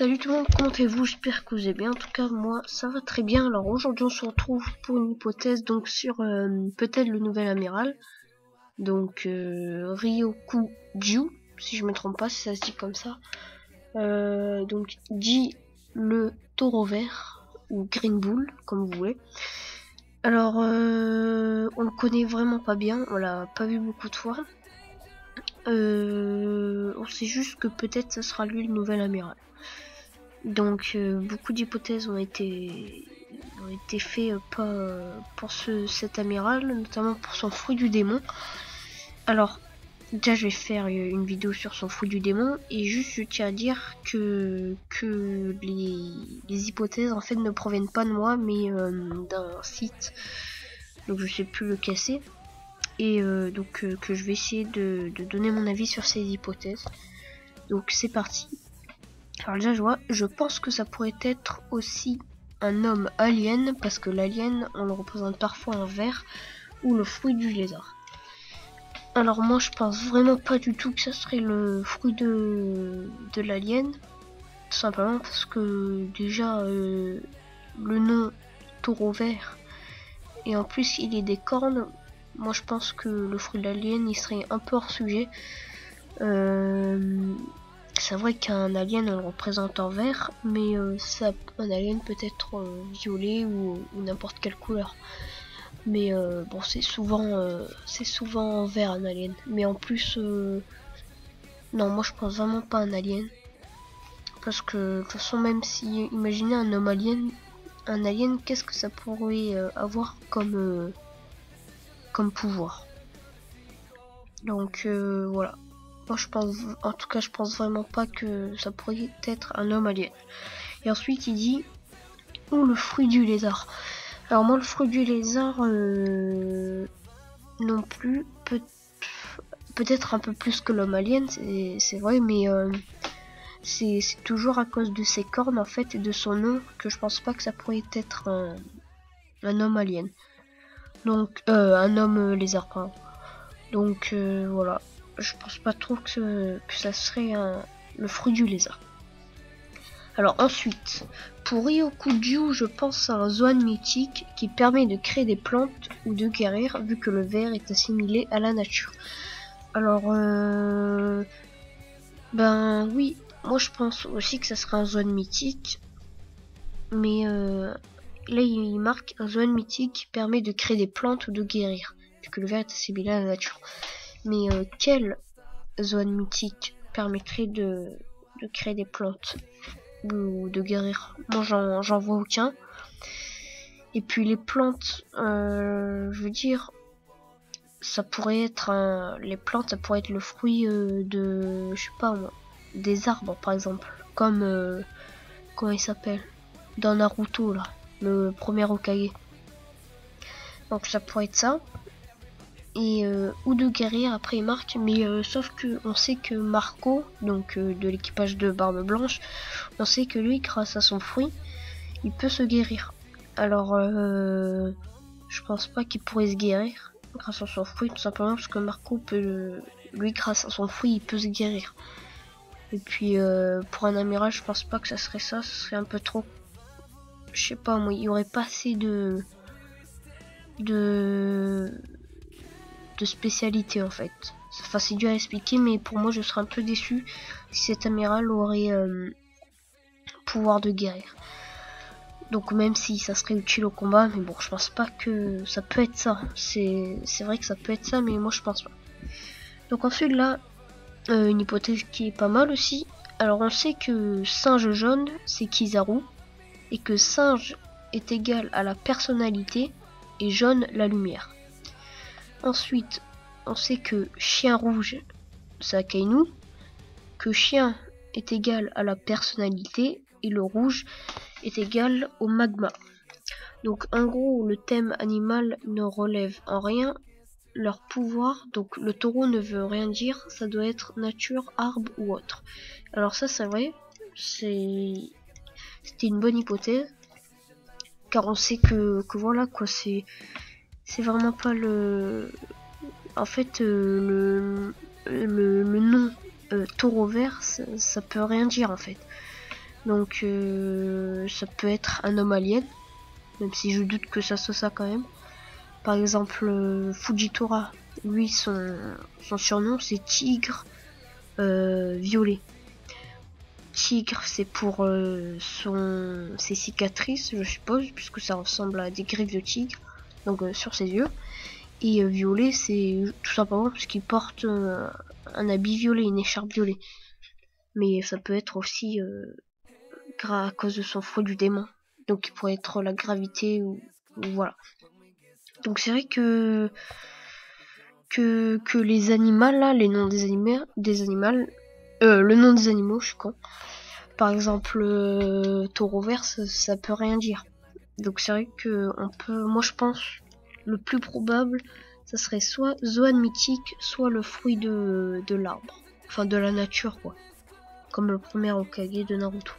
Salut tout le monde, comment allez-vous? J'espère que vous allez bien. En tout cas, moi, ça va très bien. Alors aujourd'hui, on se retrouve pour une hypothèse donc sur peut-être le nouvel amiral. Donc Ryokugyu, si je me trompe pas, si ça se dit comme ça. Donc dit le taureau vert ou Green Bull, comme vous voulez. Alors, on le connaît vraiment pas bien, on l'a pas vu beaucoup de fois. On sait juste que peut-être ça sera lui le nouvel amiral. Donc beaucoup d'hypothèses ont été faites pour cet amiral, notamment pour son fruit du démon. Alors déjà je vais faire une vidéo sur son fruit du démon et juste je tiens à dire que les hypothèses en fait ne proviennent pas de moi mais d'un site, donc je sais plus le casser, et que je vais essayer de donner mon avis sur ces hypothèses. Donc c'est parti. Alors déjà je pense que ça pourrait être aussi un homme alien, parce que l'alien on le représente parfois en vert, ou le fruit du lézard. Alors moi je pense vraiment pas du tout que ça serait le fruit de l'alien, tout simplement parce que déjà le nom taureau vert, et en plus il est des cornes, moi je pense que le fruit de l'alien il serait un peu hors sujet. C'est vrai qu'un alien on le représente en vert, mais un alien peut être violet ou n'importe quelle couleur. Mais bon, c'est souvent en vert un alien. Mais en plus, non, moi je pense vraiment pas un alien, parce que de toute façon, même si imaginez un homme alien, qu'est-ce que ça pourrait avoir comme pouvoir? Donc voilà. Moi je pense vraiment pas que ça pourrait être un homme alien. Et ensuite il dit ou le fruit du lézard. Alors moi le fruit du lézard non plus, peut-être un peu plus que l'homme alien, c'est vrai, mais c'est toujours à cause de ses cornes en fait et de son nom que je pense pas que ça pourrait être un homme alien. Donc un homme lézard, pardon. Donc voilà. Je pense pas trop que ça serait le fruit du lézard. Alors ensuite, pour Ryokugyu, je pense à un Zoan mythique qui permet de créer des plantes ou de guérir, vu que le vert est assimilé à la nature. Alors ben oui, moi je pense aussi que ça serait un Zoan mythique, mais là il marque un Zoan mythique qui permet de créer des plantes ou de guérir, vu que le vert est assimilé à la nature. Mais quelle Zoan mythique permettrait de créer des plantes ou de guérir? Moi j'en vois aucun. Et puis les plantes, je veux dire, ça pourrait être les plantes, ça pourrait être le fruit de, je sais pas moi, des arbres par exemple, comme comment il s'appelle, dans Naruto là, le premier Hokage. Donc ça pourrait être ça. Et ou de guérir, après il marque, mais sauf que on sait que Marco, donc de l'équipage de Barbe Blanche, on sait que lui, grâce à son fruit, il peut se guérir. Alors je pense pas qu'il pourrait se guérir grâce à son fruit, tout simplement parce que Marco peut, lui, grâce à son fruit, il peut se guérir. Et puis pour un amiral, je pense pas que ça serait ça, ce serait un peu trop, je sais pas moi, il y aurait pas assez de spécialité en fait. Enfin, c'est dur à expliquer, mais pour moi je serais un peu déçu si cet amiral aurait pouvoir de guérir. Donc même si ça serait utile au combat, mais bon, je pense pas que ça peut être ça. C'est vrai que ça peut être ça, mais moi je pense pas. Donc ensuite là, une hypothèse qui est pas mal aussi. Alors on sait que singe jaune c'est Kizaru, et que singe est égal à la personnalité et jaune la lumière. Ensuite, on sait que chien rouge, c'est Akainu, que chien est égal à la personnalité et le rouge est égal au magma. Donc en gros, le thème animal ne relève en rien leur pouvoir, donc le taureau ne veut rien dire, ça doit être nature, arbre ou autre. Alors ça c'est vrai, c'était une bonne hypothèse, car on sait que voilà quoi, c'est vraiment pas le... En fait, le nom taureau vert, ça peut rien dire en fait. Donc ça peut être un homme alien, même si je doute que ça soit ça quand même. Par exemple, Fujitora, lui son surnom c'est Tigre Violet. Tigre, c'est pour ses cicatrices, je suppose, puisque ça ressemble à des griffes de tigre, donc sur ses yeux. Et violet, c'est tout simplement parce qu'il porte un habit violet, une écharpe violet. Mais ça peut être aussi à cause de son fruit du démon. Donc il pourrait être la gravité ou voilà. Donc c'est vrai que les animaux là, les noms des animaux, le nom des animaux, je suis con. Par exemple, taureau vert, ça peut rien dire. Donc c'est vrai que on peut, moi je pense, le plus probable, ça serait soit Zoan mythique, soit le fruit de l'arbre, enfin de la nature quoi, comme le premier Hokage de Naruto.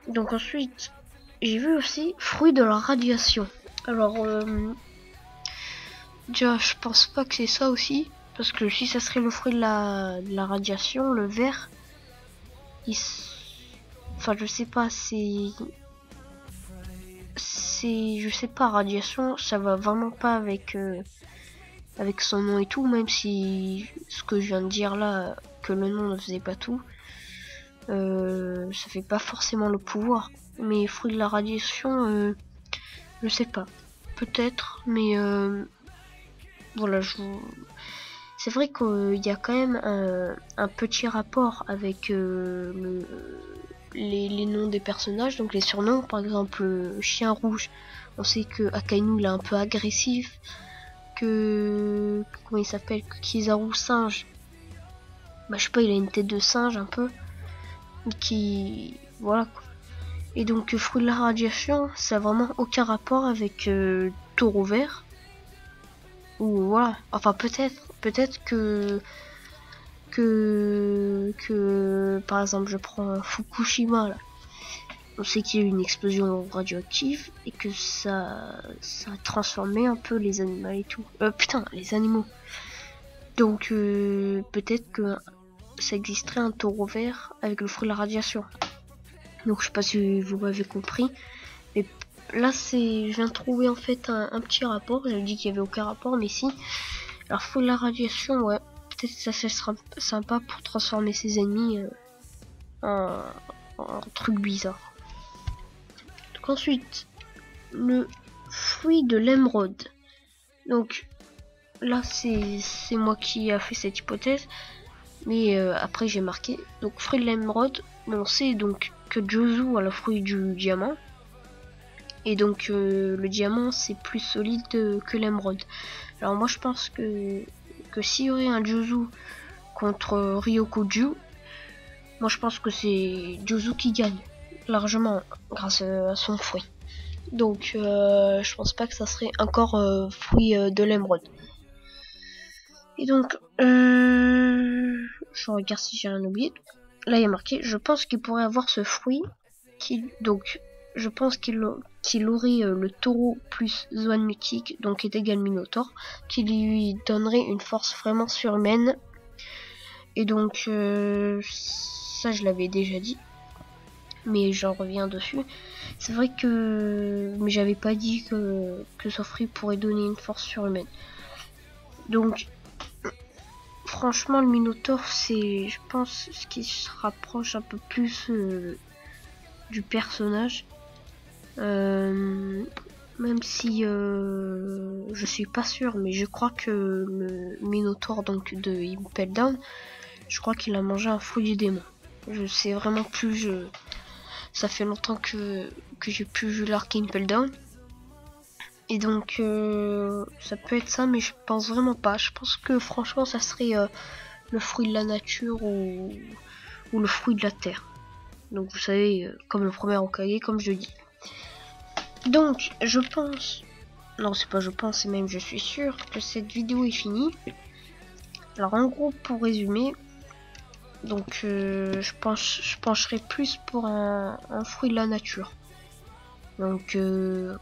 Donc ensuite, j'ai vu aussi fruit de la radiation. Alors déjà, je pense pas que c'est ça aussi, parce que si ça serait le fruit de la radiation, le vert, enfin je sais pas, je sais pas, radiation, ça va vraiment pas avec son nom et tout, même si ce que je viens de dire là, que le nom ne faisait pas tout, ça fait pas forcément le pouvoir. Mais fruit de la radiation, je sais pas, peut-être, mais voilà, c'est vrai qu'il y a quand même un petit rapport avec les noms des personnages, donc les surnoms. Par exemple, Chien Rouge, on sait que Akainu il est un peu agressif, comment il s'appelle, Kizaru Singe, bah je sais pas, il a une tête de singe un peu, voilà quoi. Et donc fruit de la radiation, ça a vraiment aucun rapport avec Taureau Vert, ou voilà, enfin peut-être que par exemple je prends Fukushima là. On sait qu'il y a eu une explosion radioactive et que ça a transformé un peu les animaux et tout. Les animaux. Donc peut-être que ça existerait un taureau vert avec le fruit de la radiation. Donc je sais pas si vous m'avez compris. Mais là je viens de trouver en fait un petit rapport. J'avais dit qu'il y avait aucun rapport, mais si. Alors fruit de la radiation, ouais. Peut-être que ça sera sympa pour transformer ses ennemis en truc bizarre. Donc ensuite, le fruit de l'émeraude. Donc là c'est moi qui a fait cette hypothèse, mais après j'ai marqué. Donc fruit de l'émeraude, on sait donc que Jozu a le fruit du diamant, et donc le diamant c'est plus solide que l'émeraude. Alors moi je pense que s'il y aurait un Jozu contre Ryokuju, moi je pense que c'est Jozu qui gagne largement grâce à son fruit. Donc je pense pas que ça serait encore fruit de l'émeraude. Et donc je regarde si j'ai rien oublié. Là il y a marqué, je pense qu'il pourrait avoir ce fruit donc je pense qu'il aurait le taureau plus Zoan mythique, donc est égal Minotaur, qui lui donnerait une force vraiment surhumaine. Et donc ça je l'avais déjà dit, mais j'en reviens dessus. C'est vrai que mais j'avais pas dit que ce fruit pourrait donner une force surhumaine. Donc franchement le Minotaur c'est, je pense, ce qui se rapproche un peu plus du personnage. Même si je suis pas sûre, mais je crois que le Minotaur donc de Impel Down, je crois qu'il a mangé un fruit du démon. Je sais vraiment plus, ça fait longtemps que j'ai plus vu l'arc Impel Down. Et donc ça peut être ça, mais je pense vraiment pas. Je pense que franchement ça serait le fruit de la nature ou le fruit de la terre. Donc vous savez, comme le premier Hokage, comme je dis. Donc je pense, non c'est pas je pense, c'est même je suis sûr que cette vidéo est finie. Alors en gros pour résumer, donc je pencherai plus pour un fruit de la nature. Donc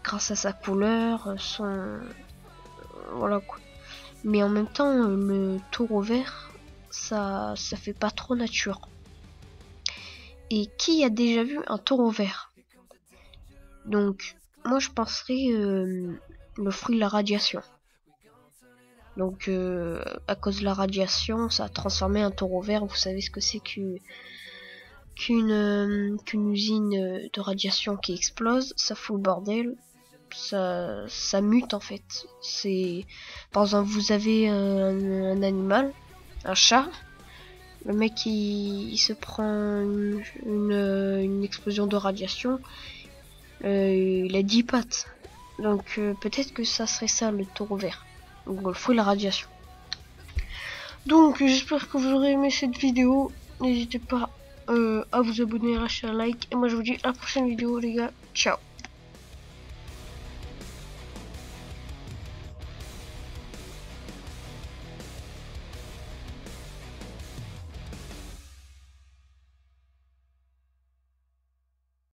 grâce à sa couleur, voilà quoi. Mais en même temps le taureau vert, ça fait pas trop nature. Et qui a déjà vu un taureau vert? Donc, moi je penserais le fruit de la radiation. Donc, à cause de la radiation, ça a transformé un taureau vert. Vous savez ce que c'est qu'une usine de radiation qui explose, ça fout le bordel. Ça mute en fait. C'est, par exemple, vous avez un animal, un chat. Le mec il se prend une explosion de radiation. Il a 10 pattes. Donc peut-être que ça serait ça le taureau vert. Donc le fruit de la radiation. Donc j'espère que vous aurez aimé cette vidéo. N'hésitez pas à vous abonner, à lâcher un like. Et moi je vous dis à la prochaine vidéo les gars. Ciao.